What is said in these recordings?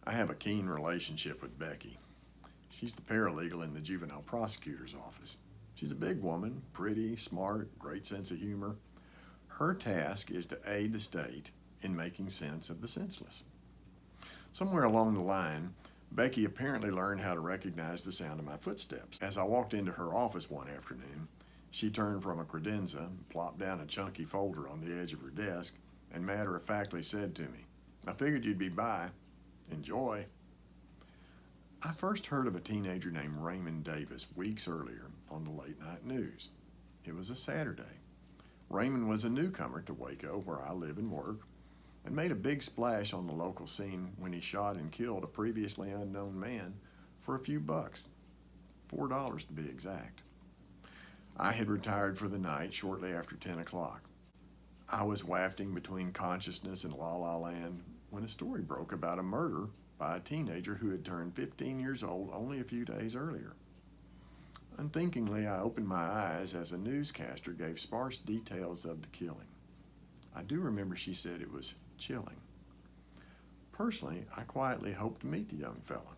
I have a keen relationship with Becky. She's the paralegal in the juvenile prosecutor's office. She's a big woman, pretty, smart, great sense of humor. Her task is to aid the state in making sense of the senseless. Somewhere along the line, Becky apparently learned how to recognize the sound of my footsteps. As I walked into her office one afternoon, she turned from a credenza, plopped down a chunky folder on the edge of her desk, and matter-of-factly said to me, "I figured you'd be by. Enjoy." I first heard of a teenager named Raymond Davis weeks earlier on the late night news. It was a Saturday. Raymond was a newcomer to Waco, where I live and work, and made a big splash on the local scene when he shot and killed a previously unknown man for a few bucks, $4 to be exact. I had retired for the night shortly after 10 o'clock. I was wafting between consciousness and la-la land when a story broke about a murder by a teenager who had turned 15 years old only a few days earlier. Unthinkingly, I opened my eyes as a newscaster gave sparse details of the killing. I do remember she said it was chilling. Personally, I quietly hoped to meet the young fella.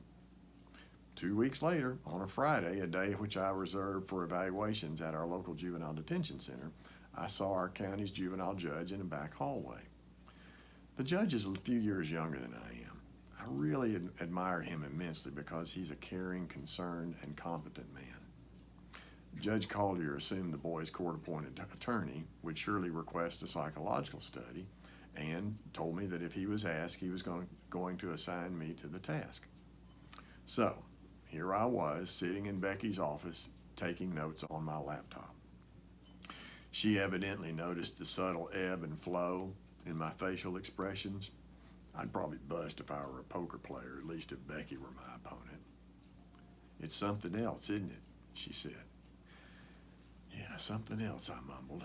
2 weeks later, on a Friday, a day which I reserved for evaluations at our local juvenile detention center, I saw our county's juvenile judge in a back hallway. The judge is a few years younger than I am. I really admire him immensely because he's a caring, concerned, and competent man. Judge Collier assumed the boy's court-appointed attorney would surely request a psychological study and told me that if he was asked, he was going to assign me to the task. So, here I was, sitting in Becky's office, taking notes on my laptop. She evidently noticed the subtle ebb and flow in my facial expressions. I'd probably bust if I were a poker player, at least if Becky were my opponent. "It's something else, isn't it?" she said. "Yeah, something else," I mumbled.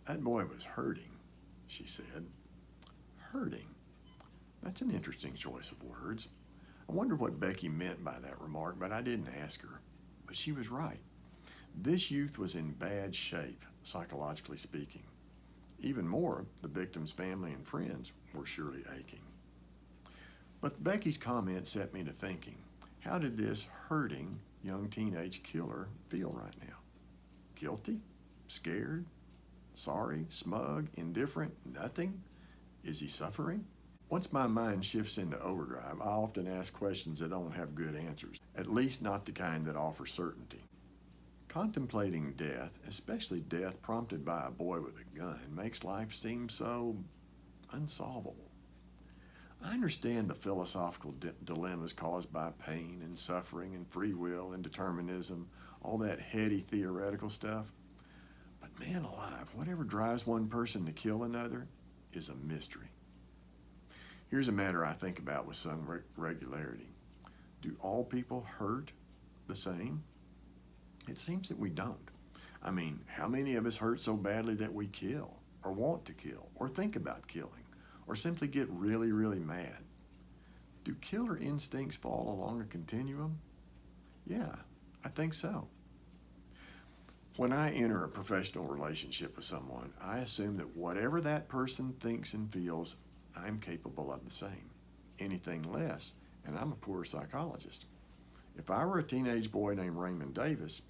"That boy was hurting," she said. Hurting? That's an interesting choice of words. I wondered what Becky meant by that remark, but I didn't ask her. But she was right. This youth was in bad shape, psychologically speaking. Even more, the victim's family and friends were surely aching. But Becky's comment set me to thinking, how did this hurting young teenage killer feel right now? Guilty? Scared? Sorry? Smug? Indifferent? Nothing? Is he suffering? Once my mind shifts into overdrive, I often ask questions that don't have good answers, at least not the kind that offer certainty. Contemplating death, especially death prompted by a boy with a gun, makes life seem so unsolvable. I understand the philosophical dilemmas caused by pain and suffering and free will and determinism, all that heady theoretical stuff. But man alive, whatever drives one person to kill another is a mystery. Here's a matter I think about with some regularity. Do all people hurt the same? It seems that we don't. I mean, how many of us hurt so badly that we kill, or want to kill, or think about killing, or simply get really, really mad? Do killer instincts fall along a continuum? Yeah, I think so. When I enter a professional relationship with someone, I assume that whatever that person thinks and feels, I'm capable of the same. Anything less, and I'm a poor psychologist. If I were a teenage boy named Raymond Davis,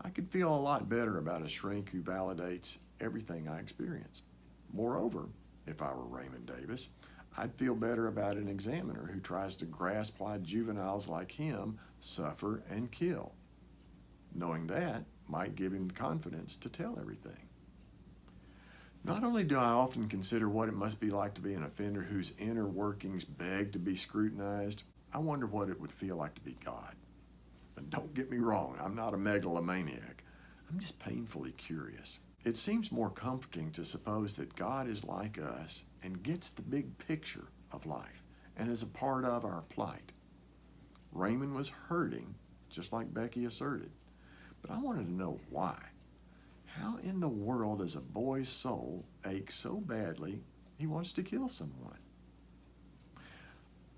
I could feel a lot better about a shrink who validates everything I experience. Moreover, if I were Raymond Davis, I'd feel better about an examiner who tries to grasp why juveniles like him suffer and kill. Knowing that might give him the confidence to tell everything. Not only do I often consider what it must be like to be an offender whose inner workings beg to be scrutinized, I wonder what it would feel like to be God. And don't get me wrong, I'm not a megalomaniac. I'm just painfully curious. It seems more comforting to suppose that God is like us and gets the big picture of life and is a part of our plight. Raymond was hurting, just like Becky asserted, but I wanted to know why. How in the world does a boy's soul ache so badly he wants to kill someone?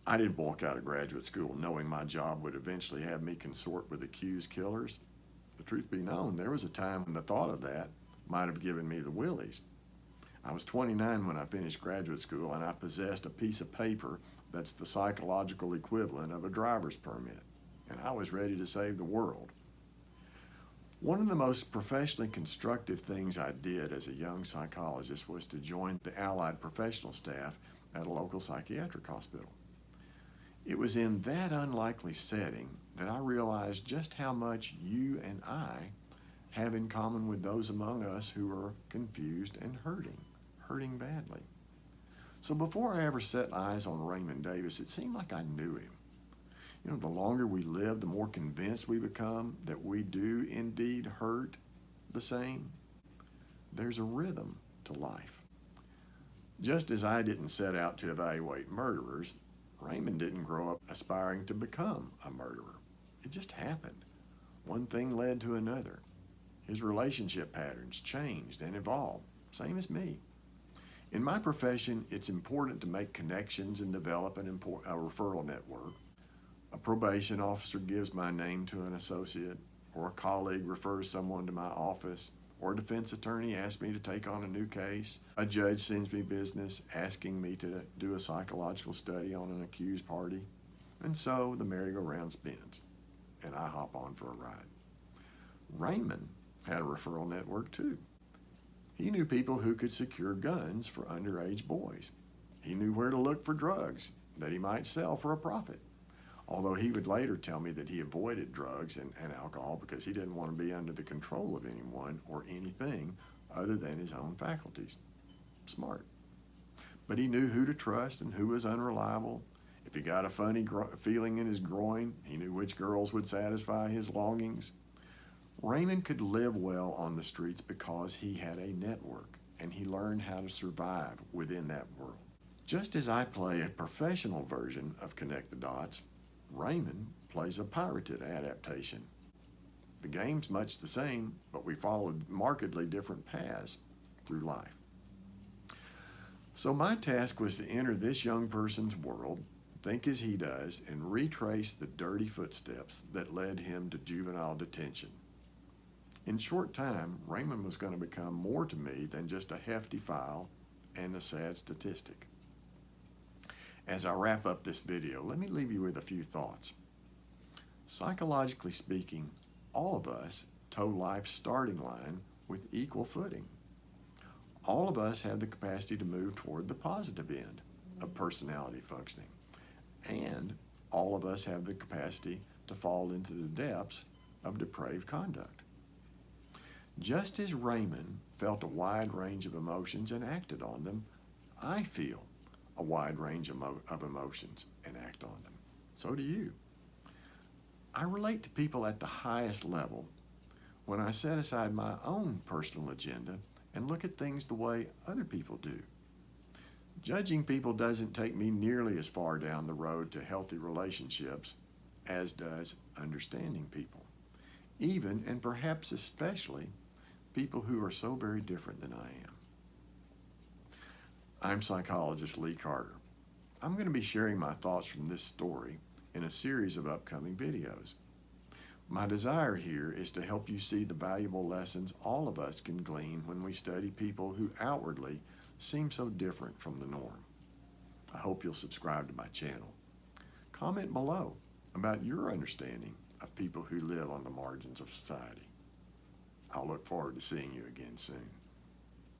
I didn't walk out of graduate school knowing my job would eventually have me consort with accused killers. The truth be known, there was a time when the thought of that might have given me the willies. I was 29 when I finished graduate school, and I possessed a piece of paper That's the psychological equivalent of a driver's permit, and I was ready to save the world. One of the most professionally constructive things I did as a young psychologist was to join the allied professional staff at a local psychiatric hospital. It was in that unlikely setting that I realized just how much you and I have in common with those among us who are confused and hurting badly. So before I ever set eyes on Raymond Davis, it seemed like I knew him. The longer we live, the more convinced we become that we do indeed hurt the same. There's a rhythm to life. Just as I didn't set out to evaluate murderers, Raymond didn't grow up aspiring to become a murderer. It just happened. One thing led to another. His relationship patterns changed and evolved, same as me. In my profession, it's important to make connections and develop a referral network. A probation officer gives my name to an associate, or a colleague refers someone to my office, or a defense attorney asks me to take on a new case. A judge sends me business asking me to do a psychological study on an accused party. And so the merry-go-round spins, and I hop on for a ride. Raymond had a referral network too. He knew people who could secure guns for underage boys. He knew where to look for drugs that he might sell for a profit. Although he would later tell me that he avoided drugs and alcohol because he didn't want to be under the control of anyone or anything other than his own faculties. Smart. But he knew who to trust and who was unreliable. If he got a funny feeling in his groin, he knew which girls would satisfy his longings. Raymond could live well on the streets because he had a network, and he learned how to survive within that world. Just as I play a professional version of Connect the Dots, Raymond plays a pirated adaptation. The game's much the same, but we followed markedly different paths through life. So my task was to enter this young person's world, think as he does, and retrace the dirty footsteps that led him to juvenile detention. In short time, Raymond was going to become more to me than just a hefty file and a sad statistic. As I wrap up this video, let me leave you with a few thoughts. Psychologically speaking, all of us toe life's starting line with equal footing. All of us have the capacity to move toward the positive end of personality functioning. And all of us have the capacity to fall into the depths of depraved conduct. Just as Raymond felt a wide range of emotions and acted on them, I feel a wide range of emotions and act on them. So do you. I relate to people at the highest level when I set aside my own personal agenda and look at things the way other people do. Judging people doesn't take me nearly as far down the road to healthy relationships as does understanding people, even and perhaps especially people who are so very different than I am. I'm psychologist Lee Carter. I'm going to be sharing my thoughts from this story in a series of upcoming videos. My desire here is to help you see the valuable lessons all of us can glean when we study people who outwardly seem so different from the norm. I hope you'll subscribe to my channel. Comment below about your understanding of people who live on the margins of society. I'll look forward to seeing you again soon.